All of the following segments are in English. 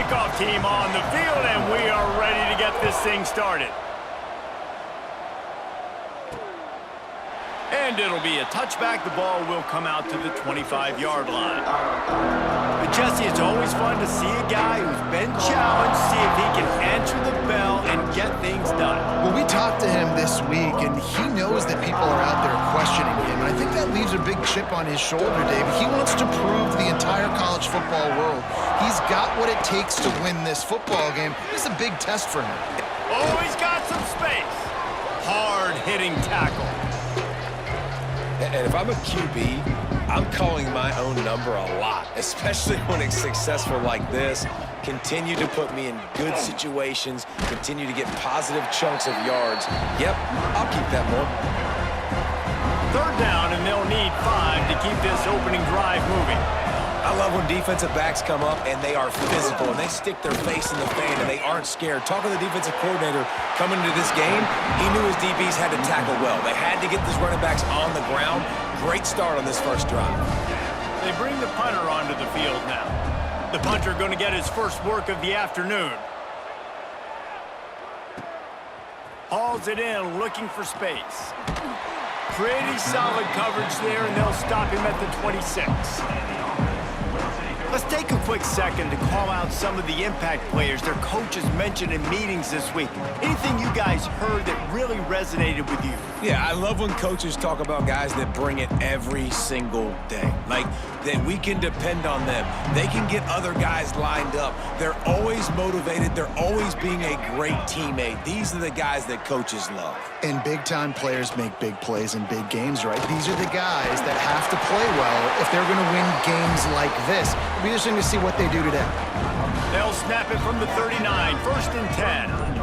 kickoff team on the field, and we are ready to get this thing started. And it'll be a touchback. The ball will come out to the 25-yard line. But Jesse, it's always fun to see a guy who's been challenged, see if he can answer the bell and get things done. Well, we talked to him this week, and he knows that people are out there questioning him. And I think that leaves a big chip on his shoulder, Dave. He wants to prove to the entire college football world he's got what it takes to win this football game. This is a big test for him. Oh, he's got some space. Hard-hitting tackle. And if I'm a QB, I'm calling my own number a lot, especially when it's successful like this. Continue to put me in good situations, continue to get positive chunks of yards. Yep, I'll keep that more. Third down, and they'll need 5 to keep this opening drive moving. I love when defensive backs come up and they are physical and they stick their face in the fan and they aren't scared. Talking to the defensive coordinator coming into this game, he knew his DBs had to tackle well. They had to get these running backs on the ground. Great start on this first drive. They bring the punter onto the field now. The punter going to get his first work of the afternoon. Hauls it in, looking for space. Pretty solid coverage there, and they'll stop him at the 26. Let's take a quick second to call out some of the impact players their coaches mentioned in meetings this week. Anything you guys heard that really resonated with you? Yeah, I love when coaches talk about guys that bring it every single day. Like, that we can depend on them. They can get other guys lined up. They're always motivated. They're always being a great teammate. These are the guys that coaches love. And big-time players make big plays in big games, right? These are the guys that have to play well if they're going to win games like this. It'll be interesting to see what they do today. They'll snap it from the 39, 1st and 10.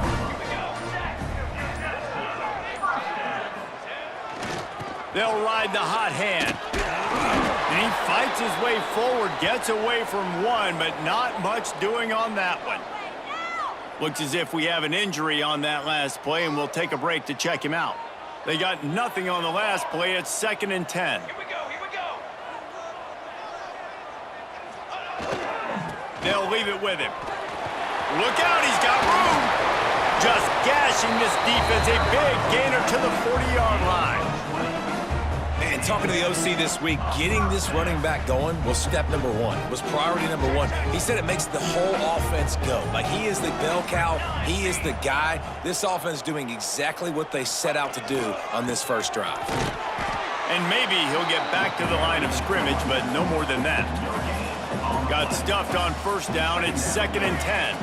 They'll ride the hot hand. And he fights his way forward, gets away from one, but not much doing on that one. Looks as if we have an injury on that last play, and we'll take a break to check him out. They got nothing on the last play. It's 2nd and 10. Here we go, here we go. They'll leave it with him. Look out, he's got room. Just gashing this defense, a big gainer to the 40-yard line. And talking to the OC this week, getting this running back going was step number 1. It was priority number 1. He said it makes the whole offense go. Like, he is the bell cow. He is the guy. This offense doing exactly what they set out to do on this first drive. And maybe he'll get back to the line of scrimmage, but no more than that. Got stuffed on 1st down. It's 2nd and 10.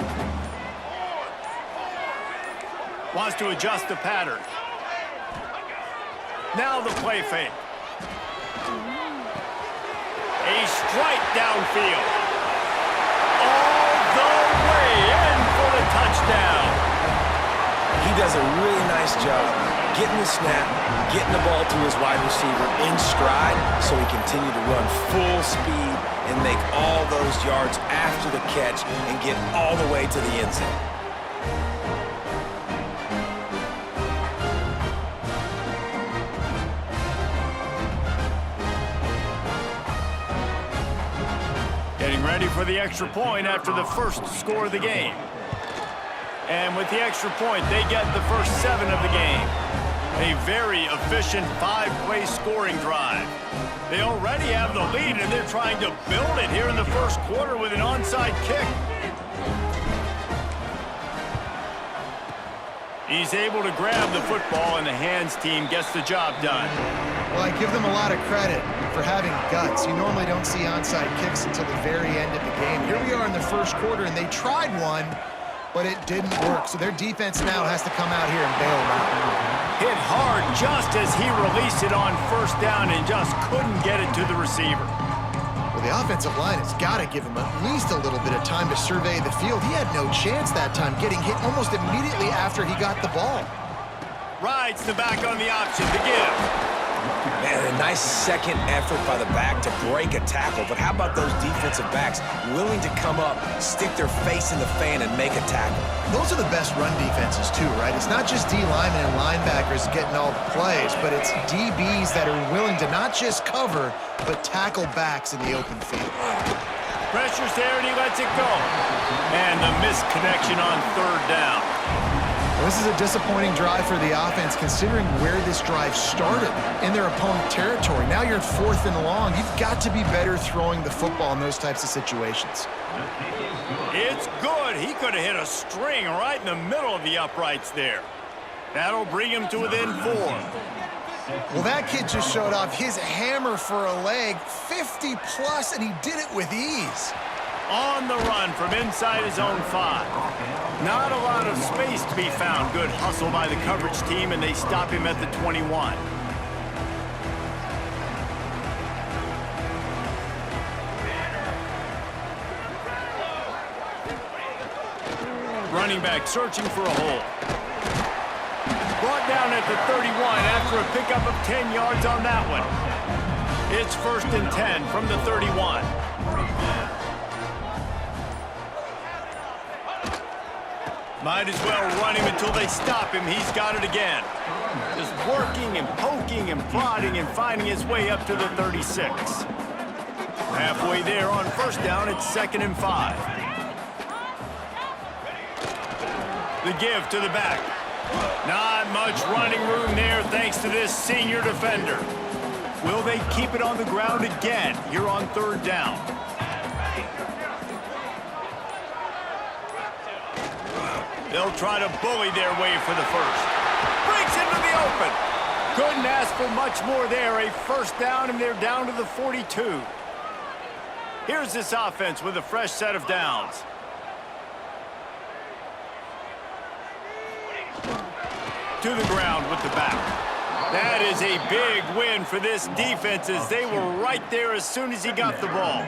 Wants to adjust the pattern. Now the play fake. A strike downfield. All the way in for the touchdown. He does a really nice job getting the snap, getting the ball to his wide receiver in stride so he continued to run full speed and make all those yards after the catch and get all the way to the end zone. Getting ready for the extra point after the first score of the game. And with the extra point, they get the first 7 of the game. A very efficient 5-play scoring drive. They already have the lead, and they're trying to build it here in the first quarter with an onside kick. He's able to grab the football, and the hands team gets the job done. Well, I give them a lot of credit for having guts. You normally don't see onside kicks until the very end of the game. Here we are in the first quarter, and they tried one, but it didn't work. So their defense now has to come out here and bail them out. Hit hard just as he released it on 1st down and just couldn't get it to the receiver. Well, the offensive line has got to give him at least a little bit of time to survey the field. He had no chance that time, getting hit almost immediately after he got the ball. Rides the back on the option to give. Man, a nice second effort by the back to break a tackle. But how about those defensive backs willing to come up, stick their face in the fan, and make a tackle? Those are the best run defenses, too, right? It's not just D linemen and linebackers getting all the plays, but it's DBs that are willing to not just cover, but tackle backs in the open field. Pressure's there, and he lets it go. And the missed connection on third down. This is a disappointing drive for the offense, considering where this drive started in their opponent territory. Now you're at 4th and long. You've got to be better throwing the football in those types of situations. It's good. He could have hit a string right in the middle of the uprights there. That'll bring him to within 4. Well, that kid just showed off his hammer for a leg, 50+, and he did it with ease. On the run from inside his own 5. Not a lot of space to be found. Good hustle by the coverage team, and they stop him at the 21. Running back searching for a hole. Brought down at the 31 after a pickup of 10 yards on that one. It's 1st and 10 from the 31. Might as well run him until they stop him. He's got it again. Just working and poking and prodding and finding his way up to the 36. Halfway there on 1st down, it's 2nd and 5. The give to the back. Not much running room there thanks to this senior defender. Will they keep it on the ground again here on 3rd down? They'll try to bully their way for the 1st. Breaks into the open. Couldn't ask for much more there. A 1st down, and they're down to the 42. Here's this offense with a fresh set of downs. To the ground with the back. That is a big win for this defense, as they were right there as soon as he got the ball.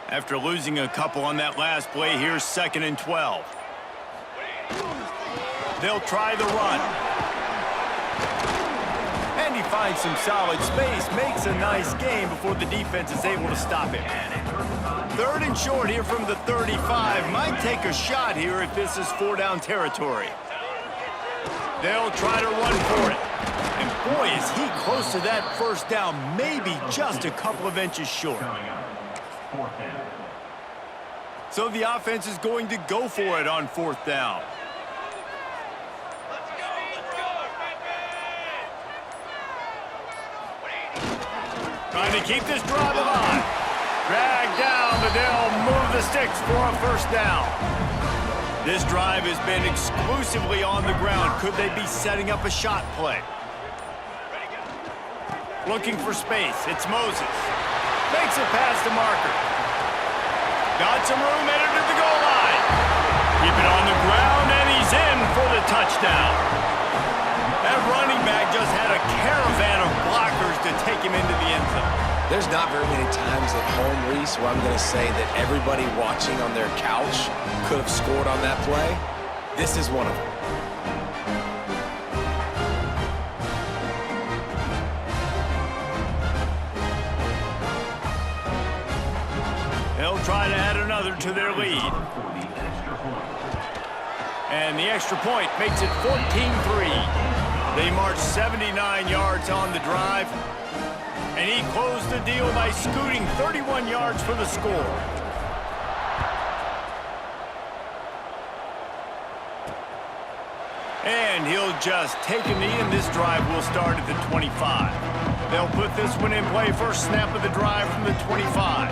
After losing a couple on that last play, here's 2nd and 12. They'll try the run. And he finds some solid space, makes a nice game before the defense is able to stop him. 3rd and short here from the 35. Might take a shot here if this is 4-down territory. They'll try to run for it. And boy, is he close to that 1st down, maybe just a couple of inches short. So the offense is going to go for it on 4th down. Trying to keep this drive alive. Dragged down, but they'll move the sticks for a 1st down. This drive has been exclusively on the ground. Could they be setting up a shot play? Looking for space. It's Moses. Makes it past the marker. Got some room, headed to the goal line. Keep it on the ground, and he's in for the touchdown. That running back just had a caravan of blockers to take him into the end zone. There's not very many times at home, Reese, where I'm going to say that everybody watching on their couch could have scored on that play. This is one of them. They'll try to add another to their lead. And the extra point makes it 14-3. They march 79 yards on the drive. And he closed the deal by scooting 31 yards for the score. And he'll just take a knee, and this drive will start at the 25. They'll put this one in play. First snap of the drive from the 25.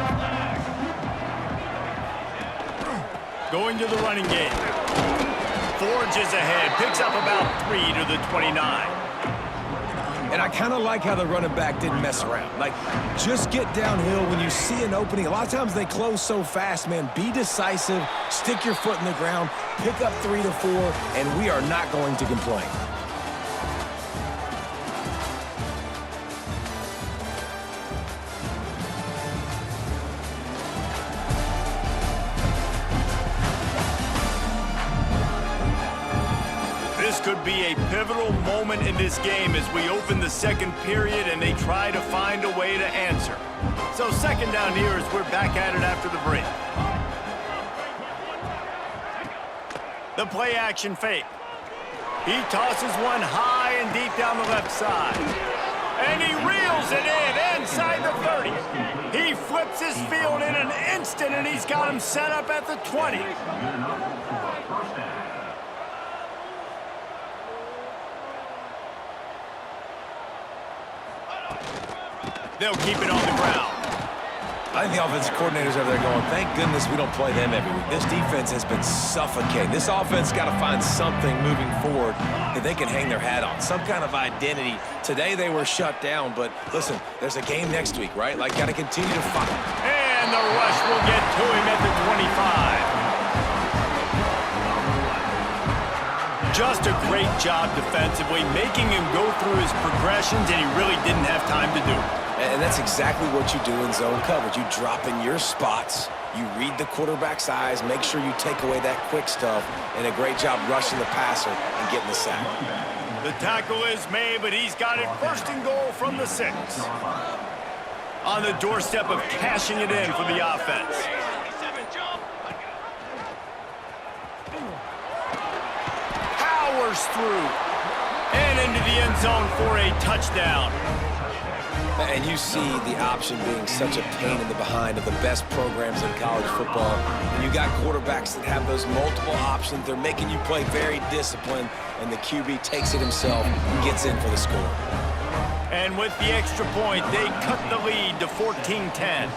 Going to the running game. Forges ahead, picks up about 3 to the 29. And I kind of like how the running back didn't mess around. Like, just get downhill when you see an opening. A lot of times they close so fast, man. Be decisive, stick your foot in the ground, pick up 3 to 4, and we are not going to complain. This could be a pivotal moment in this game as we open the second period and they try to find a way to answer. So 2nd down here as we're back at it after the break. The play action fake. He tosses one high and deep down the left side. And he reels it in inside the 30. He flips whips his field in an instant, and he's got him set up at the 20. They'll keep it on the ground. I think the offensive coordinators over there going, thank goodness we don't play them every week. This defense has been suffocating. This offense got to find something moving forward that they can hang their hat on, some kind of identity. Today they were shut down, but listen, there's a game next week, right? Like, got to continue to fight. And the rush will get to him at the 25. Just a great job defensively, making him go through his progressions, and he really didn't have time to do it. And that's exactly what you do in zone coverage. You drop in your spots, you read the quarterback's eyes, make sure you take away that quick stuff, and a great job rushing the passer and getting the sack. The tackle is made, but he's got it first and goal from the 6. On the doorstep of cashing it in for the offense. Powers through and into the end zone for a touchdown. And you see the option being such a pain in the behind of the best programs in college football. And you got quarterbacks that have those multiple options. They're making you play very disciplined, and the QB takes it himself, gets in for the score. And with the extra point, they cut the lead to 14-10.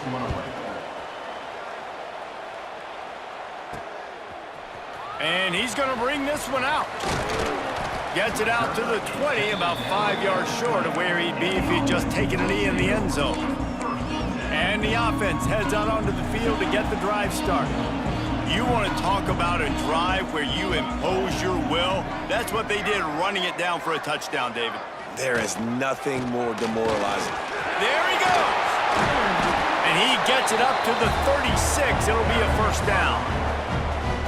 And he's going to bring this one out. Gets it out to the 20, about 5 yards short of where he'd be if he'd just taken a knee in the end zone. And the offense heads out onto the field to get the drive started. You want to talk about a drive where you impose your will? That's what they did, running it down for a touchdown, David. There is nothing more demoralizing. There he goes. And he gets it up to the 36. It'll be a first down.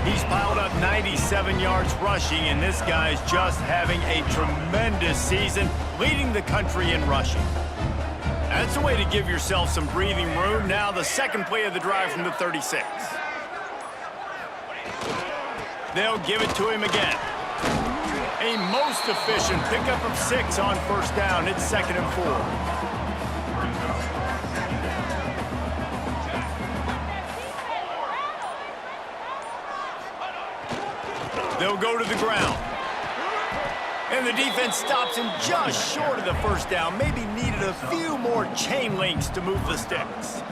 He's piled up 97 yards rushing, and this guy's just having a tremendous season, leading the country in rushing. That's a way to give yourself some breathing room. Now the second play of the drive from the 36. They'll give it to him again. A most efficient pickup of 6 on first down. It's 2nd and 4. They'll go to the ground. And the defense stops him just short of the first down. Maybe needed a few more chain links to move the sticks.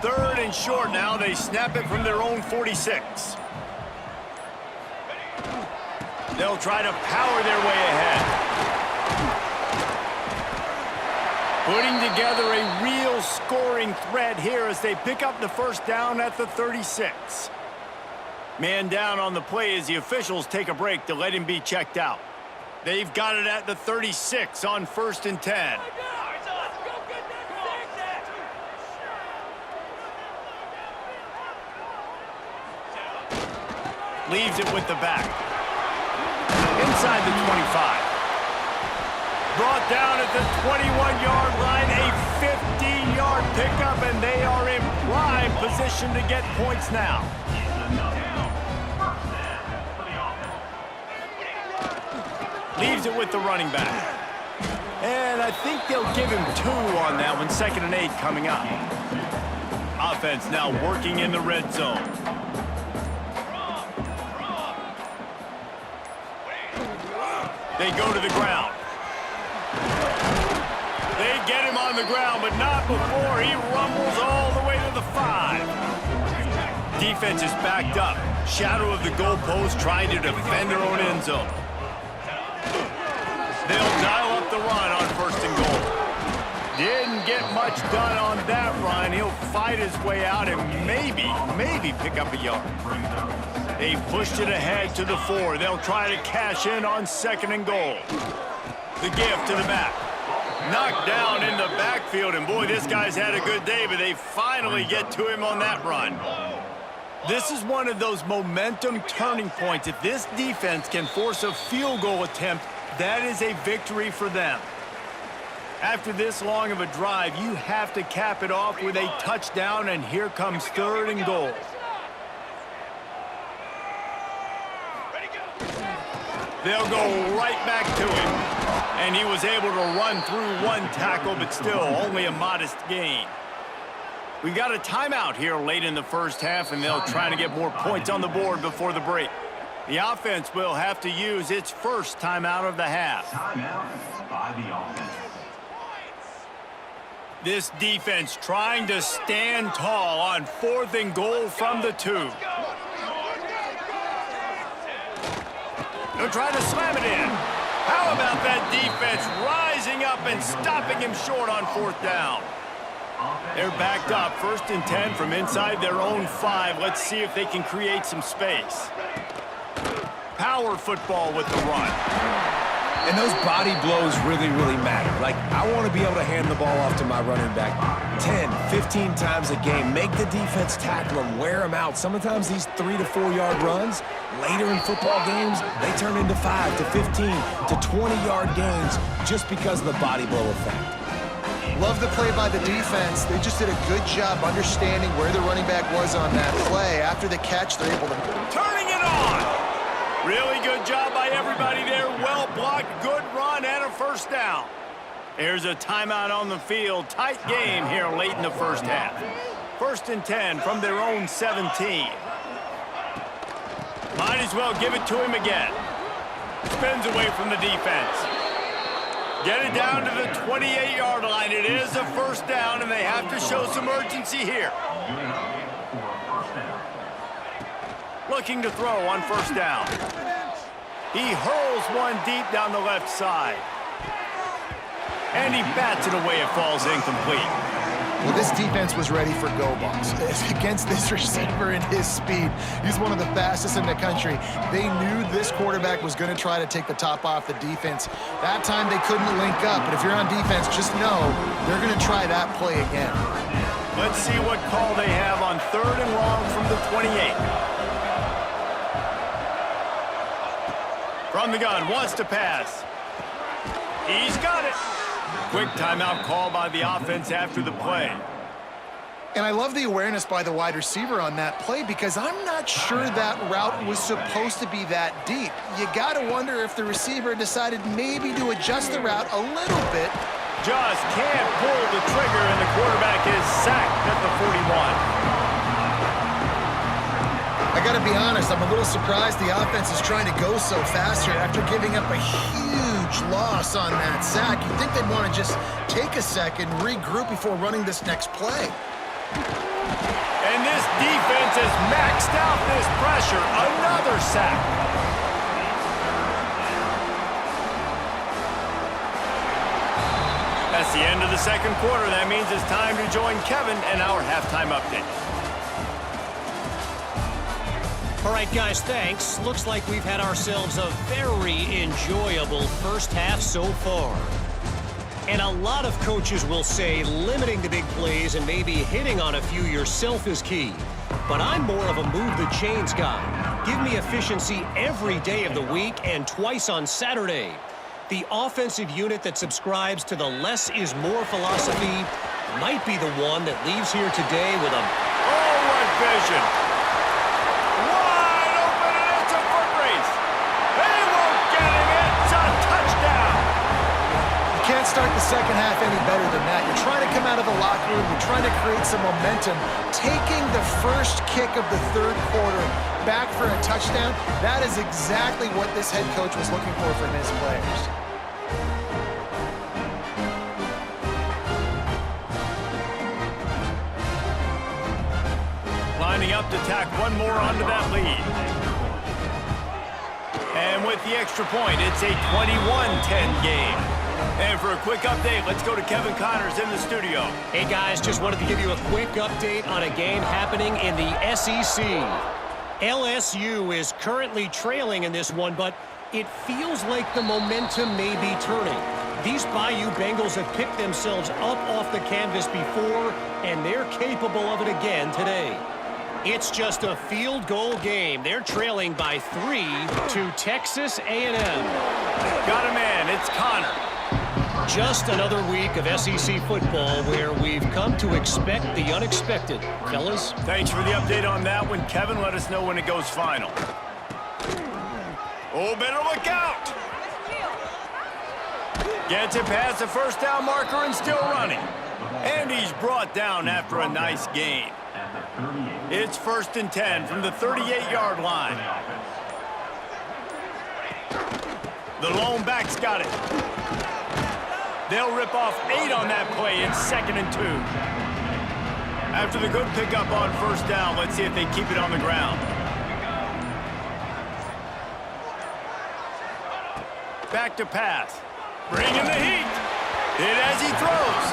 3rd and short now. They snap it from their own 46. They'll try to power their way ahead. Putting together a real scoring threat here as they pick up the first down at the 36. Man down on the play as the officials take a break to let him be checked out. They've got it at the 36 on 1st and 10. Leaves it with the back. Inside the 25. Brought down at the 21-yard line, a 15-yard pickup, and they are in prime position to get points now. Leaves it with the running back. And I think they'll give him 2 on that one. 2nd and 8 coming up. Offense now working in the red zone. They go to the ground. They get him on the ground, but not before he rumbles all the way to the 5. Defense is backed up. Shadow of the goalpost, trying to defend their own end zone. They'll dial up the run on 1st and goal. Didn't get much done on that run. He'll fight his way out and maybe pick up a yard. They pushed it ahead to the 4. They'll try to cash in on 2nd and goal. The give to the back. Knocked down in the backfield, and boy, this guy's had a good day, but they finally get to him on that run. This is one of those momentum turning points. If this defense can force a field goal attempt, that is a victory for them. After this long of a drive, you have to cap it off with a touchdown, and here comes 3rd and goal. They'll go right back to him, and he was able to run through 1 tackle, but still only a modest gain. We've got a timeout here late in the first half, and they'll try to get more points on the board before the break. The offense will have to use its first timeout of the half. Timeout by the offense. This defense trying to stand tall on 4th and goal from the 2. They'll try to slam it in. How about that defense rising up and stopping him short on 4th down? They're backed up, 1st and 10 from inside their own 5. Let's see if they can create some space. Power football with the run. And those body blows really, really matter. Like, I want to be able to hand the ball off to my running back 10, 15 times a game. Make the defense tackle them, wear them out. Sometimes these 3 to 4 yard runs, later in football games, they turn into 5 to 15 to 20-yard gains just because of the body blow effect. Love the play by the defense. They just did a good job understanding where the running back was on that play. After the catch, they're able to... Turning it on! Really good job by everybody there. Well blocked, good run, and a 1st down. Here's a timeout on the field. Tight game here late in the first half. 1st and 10 from their own 17. Might as well give it to him again. Spins away from the defense. Get it down to the 28-yard line. It is a 1st down, and they have to show some urgency here. Looking to throw on 1st down. He hurls one deep down the left side. And he bats it away. It falls incomplete. Well, this defense was ready for go balls. Against this receiver and his speed, he's one of the fastest in the country. They knew this quarterback was going to try to take the top off the defense. That time they couldn't link up, but if you're on defense, just know they're going to try that play again. Let's see what call they have on 3rd and long from the 28. From the gun, wants to pass. He's got it. Quick timeout call by the offense after the play. And I love the awareness by the wide receiver on that play because I'm not sure that route was supposed to be that deep. You got to wonder if the receiver decided maybe to adjust the route a little bit. Just can't pull the trigger, and the quarterback is sacked at the 41. I got to be honest, I'm a little surprised the offense is trying to go so fast here after giving up a huge loss on that sack. You'd think they'd want to just take a second, regroup before running this next play. And this defense has maxed out this pressure. Another sack. That's the end of the 2nd quarter. That means it's time to join Kevin and our halftime update. All right, guys, thanks. Looks like we've had ourselves a very enjoyable first half so far. And a lot of coaches will say limiting the big plays and maybe hitting on a few yourself is key. But I'm more of a move the chains guy. Give me efficiency every day of the week and twice on Saturday. The offensive unit that subscribes to the less is more philosophy might be the one that leaves here today with a... Oh, what vision! Wide open, and it's a foot race. They won't get him. It's a touchdown. You can't start the second half any better than that. You're trying to come out of the locker room. You're trying to create some momentum. Taking the first kick of the 3rd quarter back for a touchdown, that is exactly what this head coach was looking for from his players. Lining up to tack one more onto that lead. And with the extra point, it's a 21-10 game. And for a quick update, let's go to Kevin Connors in the studio. Hey, guys, just wanted to give you a quick update on a game happening in the SEC. LSU is currently trailing in this one, but it feels like the momentum may be turning. These Bayou Bengals have picked themselves up off the canvas before, and they're capable of it again today. It's just a field goal game. They're trailing by 3 to Texas A&M. Got a man. It's Connor. Just another week of SEC football where we've come to expect the unexpected. Fellas? Thanks for the update on that one. Kevin, let us know when it goes final. Oh, better look out. Gets it past the 1st down marker and still running. And he's brought down after a nice gain. It's 1st and 10 from the 38-yard line. The lone back's got it. They'll rip off 8 on that play. It's 2nd and 2. After the good pickup on 1st down, let's see if they keep it on the ground. Back to pass. Bringing the heat. Hit as he throws.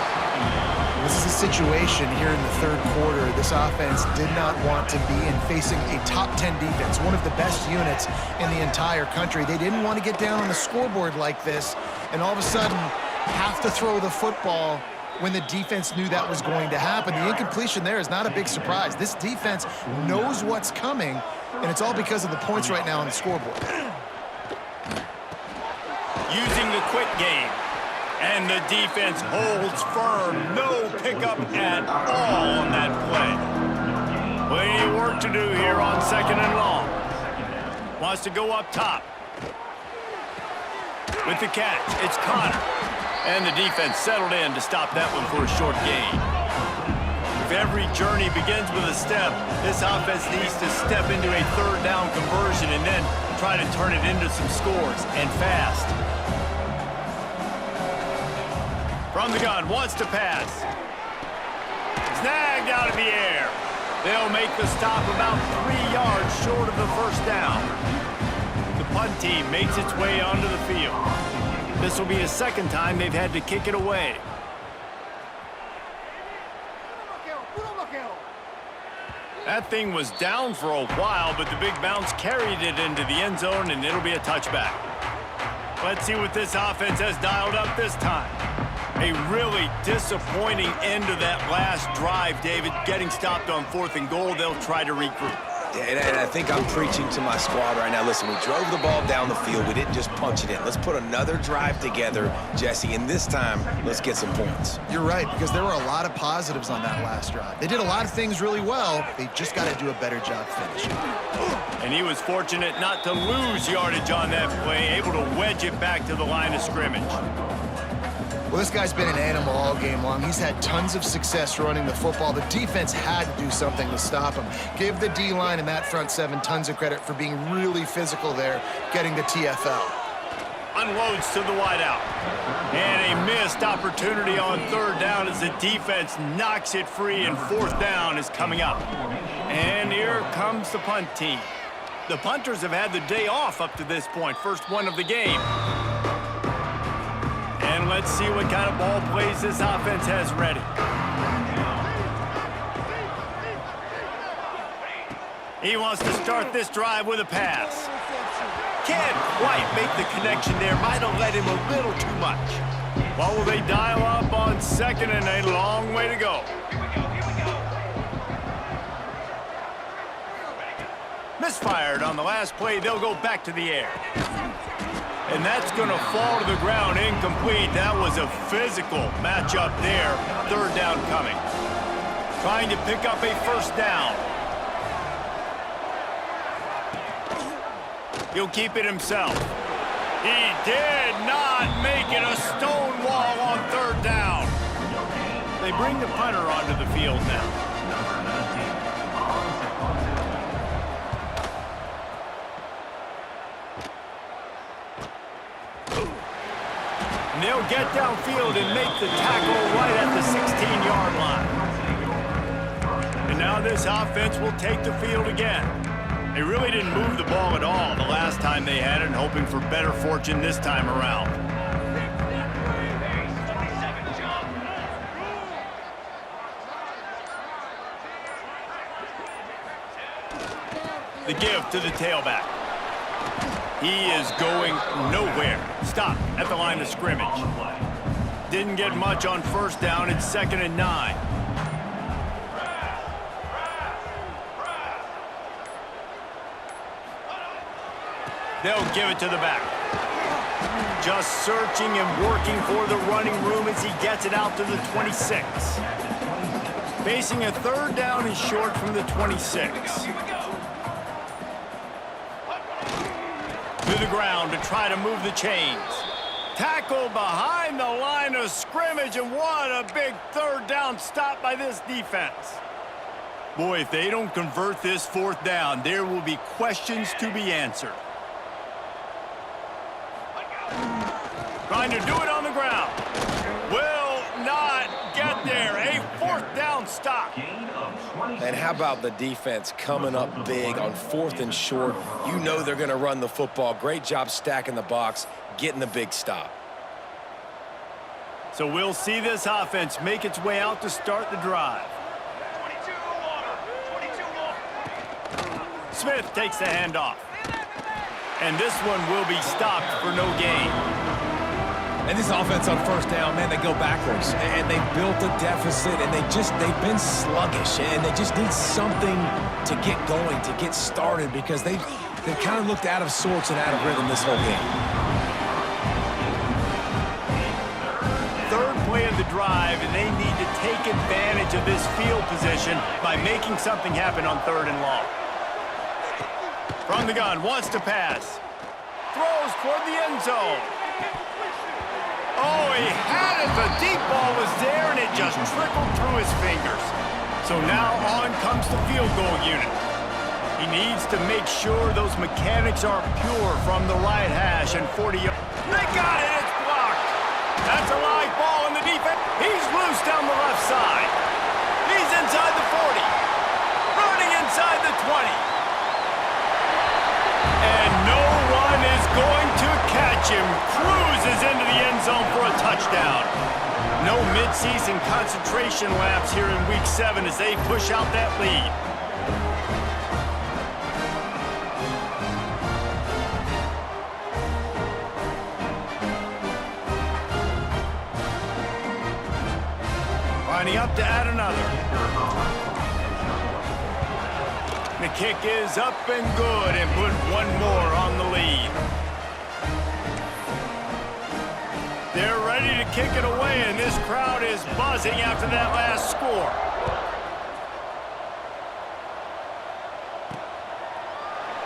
This is a situation here in the 3rd quarter this offense did not want to be in, facing a top 10 defense, one of the best units in the entire country. They didn't want to get down on the scoreboard like this and all of a sudden have to throw the football when the defense knew that was going to happen. The incompletion there is not a big surprise. This defense knows what's coming, and it's all because of the points right now on the scoreboard. Using the quick game. And the defense holds firm. No pickup at all on that play. Plenty of work to do here on 2nd and long. Wants to go up top. With the catch, it's Connor. And the defense settled in to stop that one for a short gain. If every journey begins with a step, this offense needs to step into a 3rd down conversion and then try to turn it into some scores, and fast. From the gun, wants to pass. Snagged out of the air. They'll make the stop about 3 yards short of the 1st down. The punt team makes its way onto the field. This will be the 2nd time they've had to kick it away. That thing was down for a while, but the big bounce carried it into the end zone, and it'll be a touchback. Let's see what this offense has dialed up this time. A really disappointing end of that last drive, David. Getting stopped on 4th and goal, they'll try to regroup. And I think I'm preaching to my squad right now. Listen, we drove the ball down the field. We didn't just punch it in. Let's put another drive together, Jesse, and this time, let's get some points. You're right, because there were a lot of positives on that last drive. They did a lot of things really well. They just got to do a better job finishing. And he was fortunate not to lose yardage on that play, able to wedge it back to the line of scrimmage. Well, this guy's been an animal all game long. He's had tons of success running the football. The defense had to do something to stop him. Give the D-line and that front 7 tons of credit for being really physical there, getting the TFL. Unloads to the wideout. And a missed opportunity on 3rd down as the defense knocks it free, and 4th down is coming up. And here comes the punt team. The punters have had the day off up to this point, first one of the game. And let's see what kind of ball plays this offense has ready. He wants to start this drive with a pass. Can't quite make the connection there. Might have let him a little too much. What will they dial up on 2nd and a long way to go? Misfired on the last play. They'll go back to the air. And that's going to fall to the ground, incomplete. That was a physical matchup there. 3rd down coming. Trying to pick up a 1st down. He'll keep it himself. He did not make it a stone wall on 3rd down. They bring the punter onto the field now. And they'll get downfield and make the tackle right at the 16-yard line. And now this offense will take the field again. They really didn't move the ball at all the last time they had it, and hoping for better fortune this time around. The give to the tailback. He is going nowhere. Stop at the line of scrimmage. Didn't get much on 1st down. It's 2nd and 9. They'll give it to the back. Just searching and working for the running room as he gets it out to the 26. Facing a 3rd down and short from the 26. To the ground to try to move the chains. Tackle behind the line of scrimmage, and what a big third down stop by this defense. Boy, if they don't convert this fourth down, there will be questions to be answered. Trying to do it on the ground. Will not get there. A fourth down stop. And how about the defense coming up big on 4th and short? You know they're going to run the football. Great job stacking the box, getting the big stop. So we'll see this offense make its way out to start the drive. Smith takes the handoff. And this one will be stopped for no gain. And this offense on first down, man, they go backwards. And they built a deficit, and they've been sluggish. And they just need something to get going, to get started, because they've kind of looked out of sorts and out of rhythm this whole game. Third play of the drive, and they need to take advantage of this field position by making something happen on 3rd and long. From the gun, wants to pass. Throws toward the end zone. Oh, he had it. The deep ball was there, and it just trickled through his fingers. So now on comes the field goal unit. He needs to make sure those mechanics are pure from the right hash and 40 yards. They got it. It's blocked. That's a live ball in the defense. He's loose down the left side. He's inside the 40. Running inside the 20. And no one is going to catch him. Cruises into the end zone for a touchdown. No midseason concentration laps here in Week 7 as they push out that lead. Lining up to add another. The kick is up and good, and put one more on the lead. They're ready to kick it away, and this crowd is buzzing after that last score.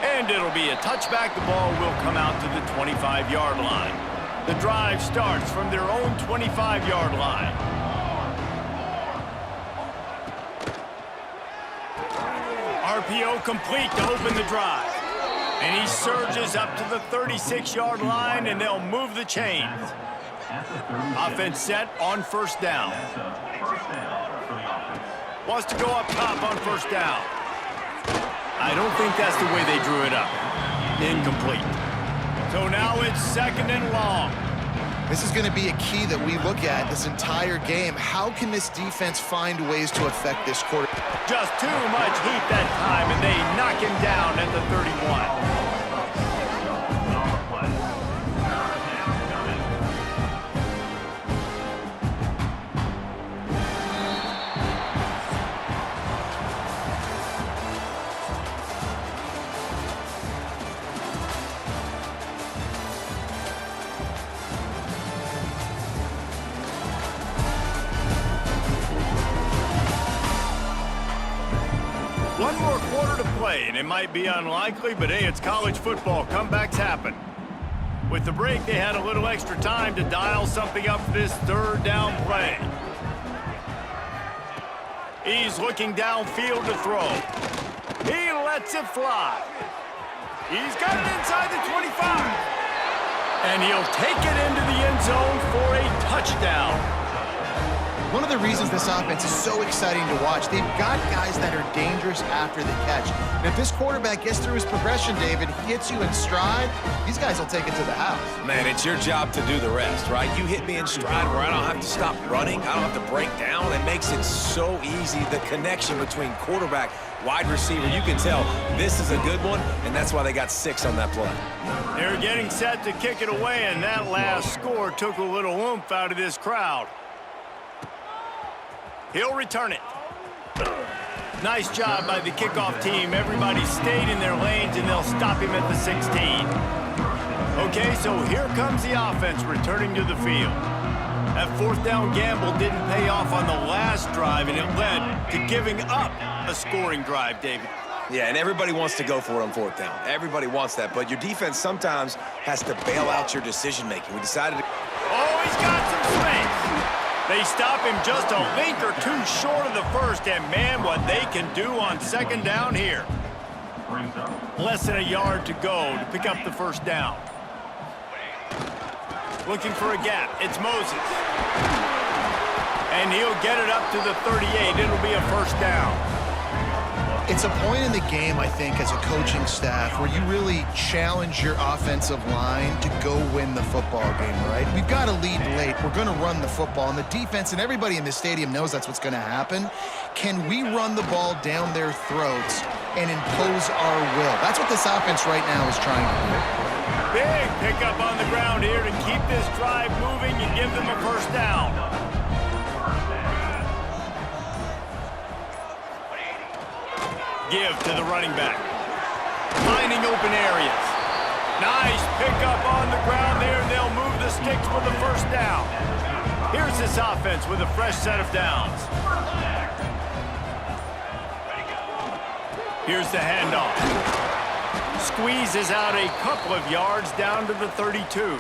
And it'll be a touchback. The ball will come out to the 25-yard line. The drive starts from their own 25-yard line. RPO complete to open the drive. And he surges up to the 36-yard line, and they'll move the chains. Offense set on first down. Wants to go up top on first down. I don't think that's the way they drew it up. Incomplete. So now it's 2nd and long. This is going to be a key that we look at this entire game. How can this defense find ways to affect this quarter? Just too much heat that time, and they knock him down at the 31. One more quarter to play, and it might be unlikely, but hey, it's college football. Comebacks happen. With the break, they had a little extra time to dial something up for this 3rd down play. He's looking downfield to throw. He lets it fly. He's got it inside the 25. And he'll take it into the end zone for a touchdown. One of the reasons this offense is so exciting to watch, they've got guys that are dangerous after the catch. And if this quarterback gets through his progression, David, he hits you in stride, these guys will take it to the house. Man, it's your job to do the rest, right? You hit me in stride where I don't have to stop running. I don't have to break down. It makes it so easy, the connection between quarterback, wide receiver. You can tell this is a good one, and that's why they got 6 on that play. They're getting set to kick it away, and that last score took a little oomph out of this crowd. He'll return it. Nice job by the kickoff team. Everybody stayed in their lanes, and they'll stop him at the 16. Okay, so here comes the offense returning to the field. That 4th down gamble didn't pay off on the last drive, and it led to giving up a scoring drive, David. Yeah, and everybody wants to go for it on 4th down. Everybody wants that, but your defense sometimes has to bail out your decision-making. We decided to... he's got some space. They stop him just a link or two short of the first, and man, what they can do on second down here. Less than a yard to go to pick up the first down. Looking for a gap. It's Moses. And he'll get it up to the 38. It'll be a first down. It's a point in the game, I think, as a coaching staff where you really challenge your offensive line to go win the football game, right? We've got to lead late. We're going to run the football. And the defense and everybody in the stadium knows that's what's going to happen. Can we run the ball down their throats and impose our will? That's what this offense right now is trying to do. Big pickup on the ground here to keep this drive moving and give them a first down. Give to the running back. Finding open areas. Nice pickup on the ground there, and they'll move the sticks for the first down. Here's this offense with a fresh set of downs. Here's the handoff. Squeezes out a couple of yards down to the 32.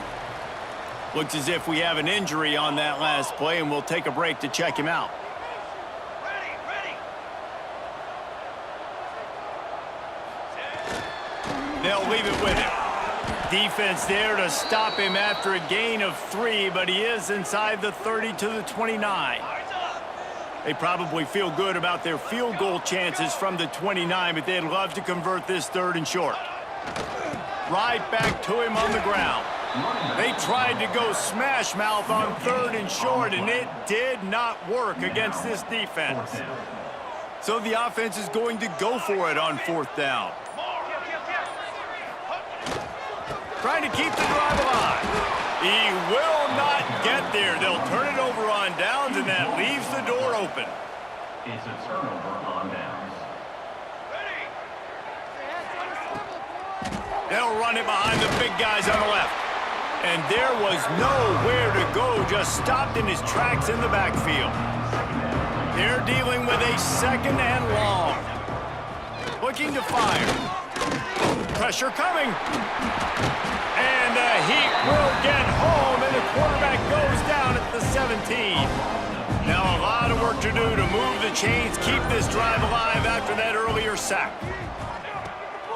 Looks as if we have an injury on that last play, and we'll take a break to check him out. They'll leave it with him. Defense there to stop him after a gain of 3, but he is inside the 30 to the 29. They probably feel good about their field goal chances from the 29, but they'd love to convert this 3rd and short. Right back to him on the ground. They tried to go smash mouth on 3rd and short, and it did not work against this defense. So the offense is going to go for it on 4th down. Trying to keep the drive alive. He will not get there. They'll turn it over on downs, and that leaves the door open. It's a turnover on downs. They'll run it behind the big guys on the left. And there was nowhere to go, just stopped in his tracks in the backfield. They're dealing with a 2nd and long. Looking to fire. Pressure coming. And the Heat will get home, and the quarterback goes down at the 17. Now a lot of work to do to move the chains, keep this drive alive after that earlier sack.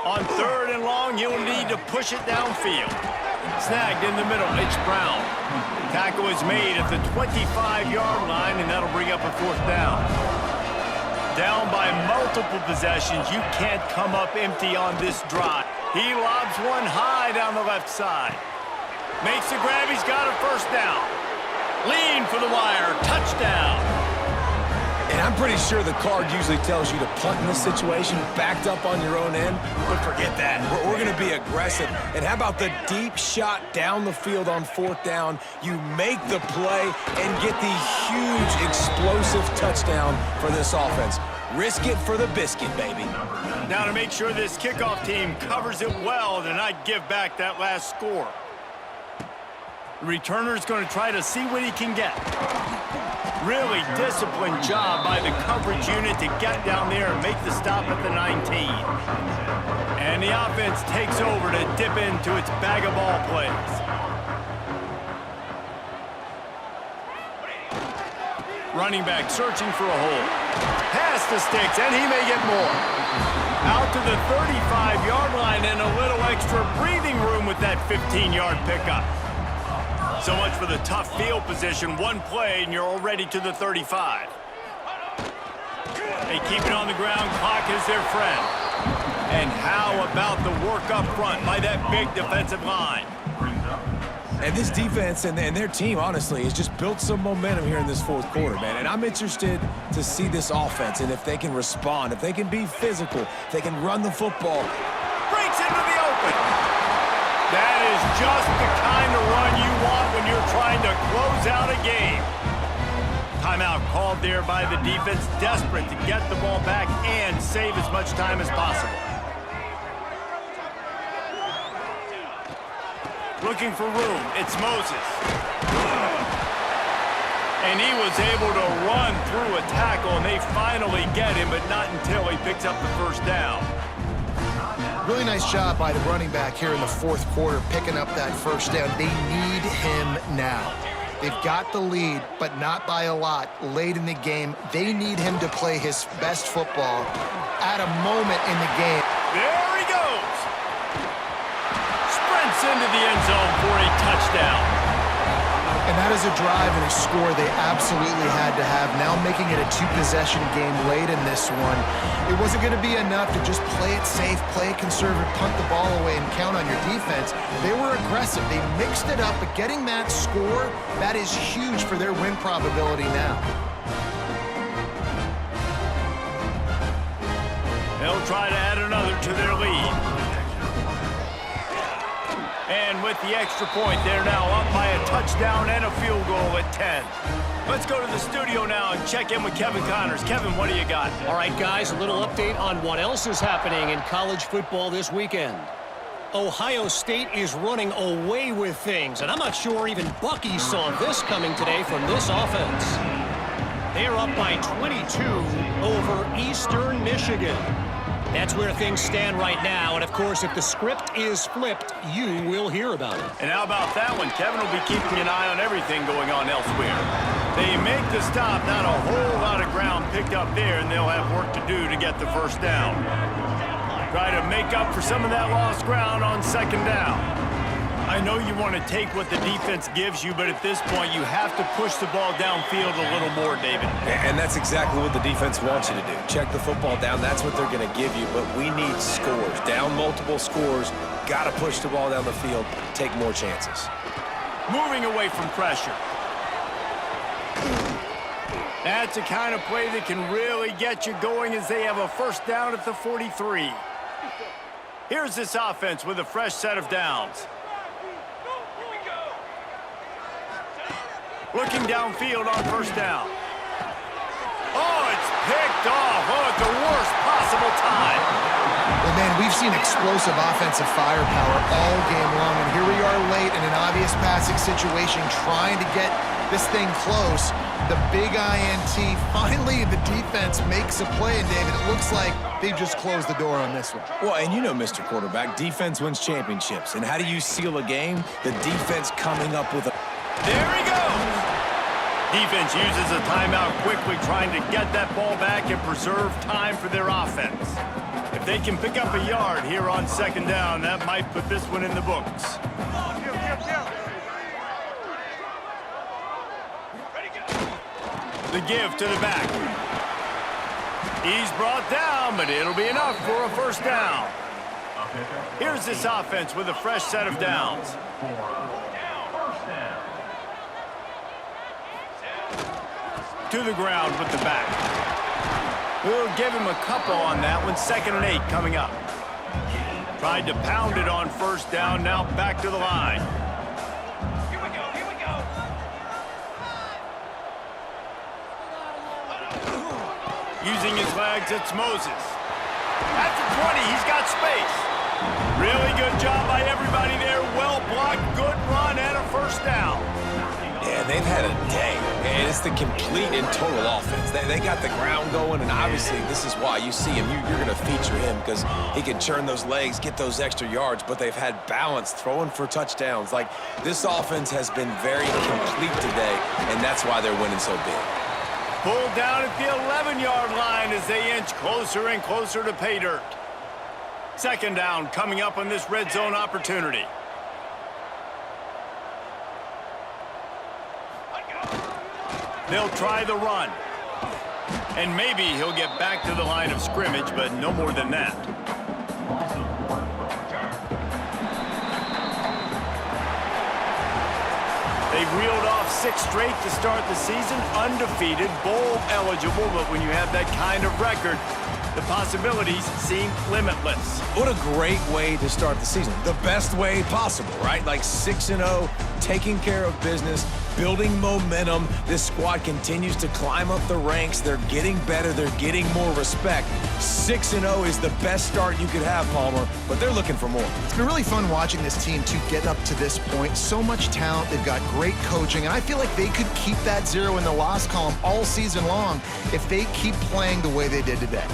On 3rd and long, he'll need to push it downfield. Snagged in the middle, it's Brown. Tackle is made at the 25-yard line, and that'll bring up a 4th down. Down by multiple possessions, you can't come up empty on this drive. He lobs one high down the left side. Makes the grab, he's got a first down. Lean for the wire, touchdown. And I'm pretty sure the card usually tells you to punt in this situation, backed up on your own end, but forget that. We're going to be aggressive. And how about the deep shot down the field on 4th down? You make the play and get the huge explosive touchdown for this offense. Risk it for the biscuit, baby. Now to make sure this kickoff team covers it well and not give back that last score. The returner's going to try to see what he can get. Really disciplined job by the coverage unit to get down there and make the stop at the 19. And the offense takes over to dip into its bag of ball plays. Running back searching for a hole. Pass the sticks, and he may get more. Out to the 35-yard line, and a little extra breathing room with that 15-yard pickup. So much for the tough field position. One play, and you're already to the 35. They keep it on the ground. Clock is their friend. And how about the work up front by that big defensive line? And this defense and their team, honestly, has just built some momentum here in this 4th quarter, man. And I'm interested to see this offense and if they can respond, if they can be physical, if they can run the football. Breaks into the open. That is just the kind of run you want when you're trying to close out a game. Timeout called there by the defense, desperate to get the ball back and save as much time as possible. Looking for room, it's Moses. And he was able to run through a tackle, and they finally get him, but not until he picks up the first down. Really nice job by the running back here in the 4th quarter, picking up that first down. They need him now. They've got the lead, but not by a lot late in the game. They need him to play his best football at a moment in the game. There he goes. Sprints into the end zone for a touchdown. And that is a drive and a score they absolutely had to have. Now making it a two-possession game late in this one. It wasn't going to be enough to just play it safe, play it conservative, punt the ball away, and count on your defense. They were aggressive. They mixed it up, but getting that score, that is huge for their win probability now. They'll try to add another to their lead. And with the extra point, they're now up by a touchdown and a field goal at 10. Let's go to the studio now and check in with Kevin Connors. Kevin, what do you got? All right, guys, a little update on what else is happening in college football this weekend. Ohio State is running away with things, and I'm not sure even Bucky saw this coming today from this offense. They're up by 22 over Eastern Michigan. That's where things stand right now, and of course, if the script is flipped, you will hear about it. And how about that one? Kevin will be keeping an eye on everything going on elsewhere. They make the stop, not a whole lot of ground picked up there, and they'll have work to do to get the first down. Try to make up for some of that lost ground on second down. I know you want to take what the defense gives you, but at this point, you have to push the ball downfield a little more, David. And that's exactly what the defense wants you to do. Check the football down. That's what they're going to give you, but we need scores. Down multiple scores. Got to push the ball down the field. Take more chances. Moving away from pressure. That's a kind of play that can really get you going as they have a first down at the 43. Here's this offense with a fresh set of downs. Looking downfield on first down. Oh, it's picked off. Oh, at the worst possible time. Well, man, we've seen explosive offensive firepower all game long, and here we are late in an obvious passing situation trying to get this thing close. The big INT. Finally, the defense makes a play, and David, it looks like they've just closed the door on this one. Well, and you know, Mr. Quarterback, defense wins championships. And how do you seal a game? The defense coming up with a... There he goes. Defense uses a timeout quickly, trying to get that ball back and preserve time for their offense. If they can pick up a yard here on second down, that might put this one in the books. The give to the back. He's brought down, but it'll be enough for a first down. Here's this offense with a fresh set of downs. To the ground with the back. We'll give him a couple on that one. 2nd and 8 coming up. Tried to pound it on first down, now back to the line. Here we go, here we go. Using his legs, it's Moses. At the 20, he's got space. Really good job by everybody there. Well blocked, good run, and a first down. Yeah, they've had a day, and it's the complete and total offense. They got the ground going, and obviously this is why you see him. You're going to feature him because he can churn those legs, get those extra yards, but they've had balance, throwing for touchdowns. Like, this offense has been very complete today, and that's why they're winning so big. Pulled down at the 11-yard line as they inch closer and closer to pay dirt. 2nd down coming up on this red zone opportunity. They'll try the run. And maybe he'll get back to the line of scrimmage, but no more than that. They've reeled off 6 straight to start the season, undefeated, bowl eligible, but when you have that kind of record, the possibilities seem limitless. What a great way to start the season. The best way possible, right? Like 6-0, taking care of business, building momentum. This squad continues to climb up the ranks. They're getting better. They're getting more respect. 6-0 is the best start you could have, Palmer, but they're looking for more. It's been really fun watching this team to get up to this point. So much talent. They've got great coaching, and I feel like they could keep that 0 in the loss column all season long if they keep playing the way they did today.